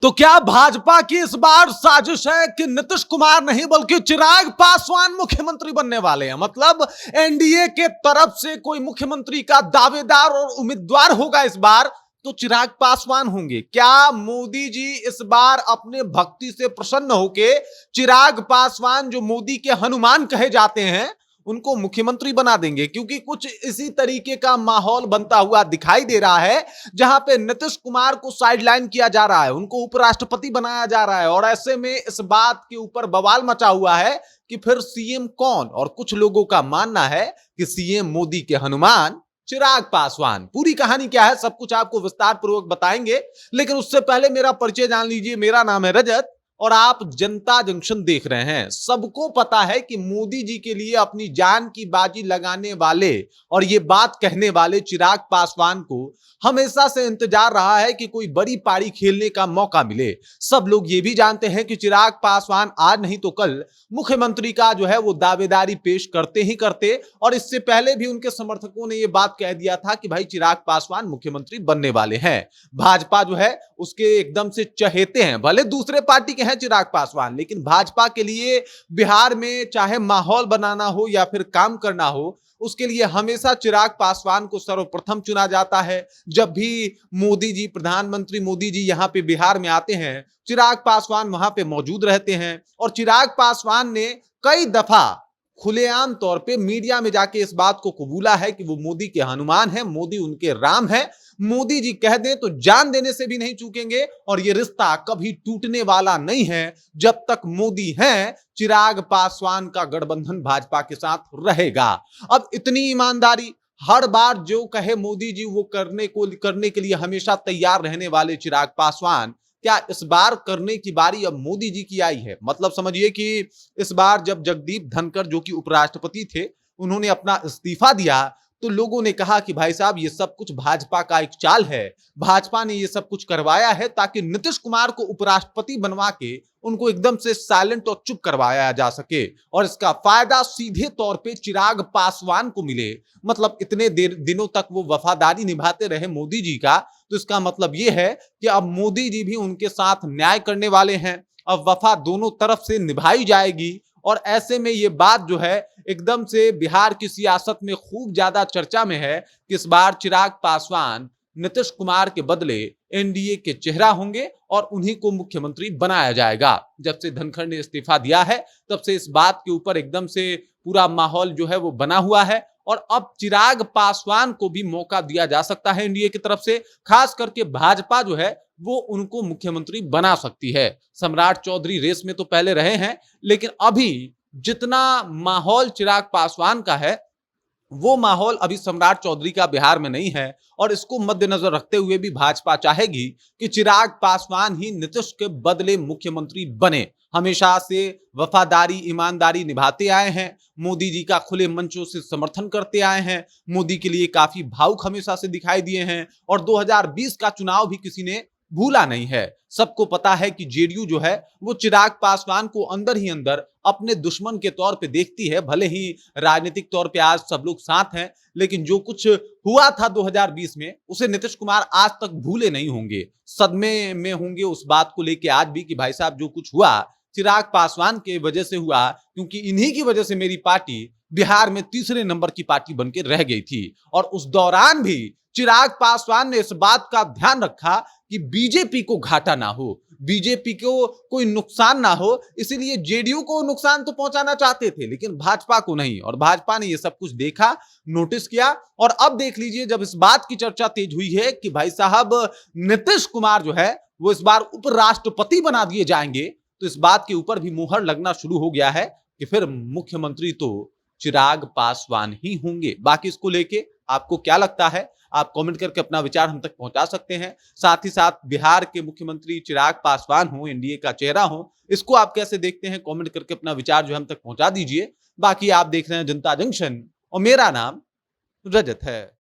तो क्या भाजपा की इस बार साजिश है कि नीतीश कुमार नहीं बल्कि चिराग पासवान मुख्यमंत्री बनने वाले हैं? मतलब एनडीए के तरफ से कोई मुख्यमंत्री का दावेदार और उम्मीदवार होगा इस बार तो चिराग पासवान होंगे। क्या मोदी जी इस बार अपने भक्ति से प्रसन्न होके चिराग पासवान जो मोदी के हनुमान कहे जाते हैं उनको मुख्यमंत्री बना देंगे? क्योंकि कुछ इसी तरीके का माहौल बनता हुआ दिखाई दे रहा है जहां पे नीतीश कुमार को साइडलाइन किया जा रहा है, उनको उपराष्ट्रपति बनाया जा रहा है और ऐसे में इस बात के ऊपर बवाल मचा हुआ है कि फिर सीएम कौन? और कुछ लोगों का मानना है कि सीएम मोदी के हनुमान चिराग पासवान। पूरी कहानी क्या है सब कुछ आपको विस्तार पूर्वक बताएंगे, लेकिन उससे पहले मेरा परिचय जान लीजिए। मेरा नाम है रजत और आप जनता जंक्शन देख रहे हैं। सबको पता है कि मोदी जी के लिए अपनी जान की बाजी लगाने वाले और ये बात कहने वाले चिराग पासवान को हमेशा से इंतजार रहा है कि कोई बड़ी पारी खेलने का मौका मिले। सब लोग ये भी जानते हैं कि चिराग पासवान आज नहीं तो कल मुख्यमंत्री का जो है वो दावेदारी पेश करते ही करते, और इससे पहले भी उनके समर्थकों ने ये बात कह दिया था कि भाई चिराग पासवान मुख्यमंत्री बनने वाले हैं। भाजपा जो है उसके एकदम से चहेते हैं, भले दूसरे पार्टी के हैं चिराग पासवान, लेकिन भाजपा के लिए बिहार में चाहे माहौल बनाना हो या फिर काम करना हो, उसके लिए हमेशा चिराग पासवान को सर्वप्रथम चुना जाता है। जब भी मोदी जी, प्रधानमंत्री मोदी जी यहां पे बिहार में आते हैं, चिराग पासवान वहां पे मौजूद रहते हैं और चिराग पासवान ने कई दफा खुलेआम तौर पे मीडिया में जाके इस बात को कबूला है कि वो मोदी के हनुमान हैं, मोदी उनके राम हैं। मोदी जी कह दें तो जान देने से भी नहीं चूकेंगे और ये रिश्ता कभी टूटने वाला नहीं है। जब तक मोदी हैं, चिराग पासवान का गठबंधन भाजपा के साथ रहेगा। अब इतनी ईमानदारी, हर बार जो कहे मोदी जी वो करने के लिए हमेशा तैयार रहने वाले चिराग पासवान, क्या इस बार करने की बारी अब मोदी जी की आई है? मतलब समझिए कि इस बार जब जगदीप धनखड़ जो कि उपराष्ट्रपति थे, उन्होंने अपना इस्तीफा दिया तो लोगों ने कहा कि भाई साहब ये सब कुछ भाजपा का एक चाल है, भाजपा ने ये सब कुछ करवाया है ताकि नीतीश कुमार को उपराष्ट्रपति बनवा के उनको एकदम से साइलेंट और चुप करवाया जा सके और इसका फायदा सीधे तौर पे चिराग पासवान को मिले। मतलब इतने दिनों तक वो वफादारी निभाते रहे मोदी जी का, तो इसका मतलब ये है कि अब मोदी जी भी उनके साथ न्याय करने वाले हैं। अब वफा दोनों तरफ से निभाई जाएगी और ऐसे में ये बात जो है एकदम से बिहार की सियासत में खूब ज्यादा चर्चा में है कि इस बार चिराग पासवान नीतीश कुमार के बदले एनडीए के चेहरा होंगे और उन्हीं को मुख्यमंत्री बनाया जाएगा। जब से धनखड़ ने इस्तीफा दिया है तब से इस बात के ऊपर एकदम से पूरा माहौल जो है वो बना हुआ है और अब चिराग पासवान को भी मौका दिया जा सकता है एनडीए की तरफ से। खास करके भाजपा जो है वो उनको मुख्यमंत्री बना सकती है। सम्राट चौधरी रेस में तो पहले रहे हैं, लेकिन अभी जितना माहौल चिराग पासवान का है वो माहौल अभी सम्राट चौधरी का बिहार में नहीं है और इसको मद्देनजर रखते हुए भी भाजपा चाहेगी कि चिराग पासवान ही नीतीश के बदले मुख्यमंत्री बने। हमेशा से वफादारी, ईमानदारी निभाते आए हैं, मोदी जी का खुले मंचों से समर्थन करते आए हैं, मोदी के लिए काफी भावुक हमेशा से दिखाई दिए हैं और 2020 का चुनाव भी किसी ने भूला नहीं है। सबको पता है कि जेडीयू जो है वो चिराग पासवान को अंदर ही अंदर अपने दुश्मन के तौर पे देखती है। भले ही राजनीतिक तौर पे आज सब लोग साथ हैं, लेकिन जो कुछ हुआ था 2020 में उसे नीतीश कुमार आज तक भूले नहीं होंगे, सदमे में होंगे उस बात को लेके आज भी कि भाई साहब जो कुछ हुआ चिराग पासवान के वजह से हुआ, क्योंकि इन्हीं की वजह से मेरी पार्टी बिहार में तीसरे नंबर की पार्टी बनकर रह गई थी। और उस दौरान भी चिराग पासवान ने इस बात का ध्यान रखा कि बीजेपी को घाटा ना हो, बीजेपी को कोई नुकसान ना हो, इसीलिए जेडीयू को नुकसान तो पहुंचाना चाहते थे लेकिन भाजपा को नहीं। और भाजपा ने ये सब कुछ देखा, नोटिस किया और अब देख लीजिए जब इस बात की चर्चा तेज हुई है कि भाई साहब नीतीश कुमार जो है वो इस बार उपराष्ट्रपति बना दिए जाएंगे, तो इस बात के ऊपर भी मुहर लगना शुरू हो गया है कि फिर मुख्यमंत्री तो चिराग पासवान ही होंगे। बाकी इसको लेके आपको क्या लगता है, आप कमेंट करके अपना विचार हम तक पहुंचा सकते हैं। साथ ही साथ बिहार के मुख्यमंत्री चिराग पासवान हो, एनडीए का चेहरा हो, इसको आप कैसे देखते हैं, कमेंट करके अपना विचार जो हम तक पहुंचा दीजिए। बाकी आप देख रहे हैं जनता जंक्शन और मेरा नाम रजत है।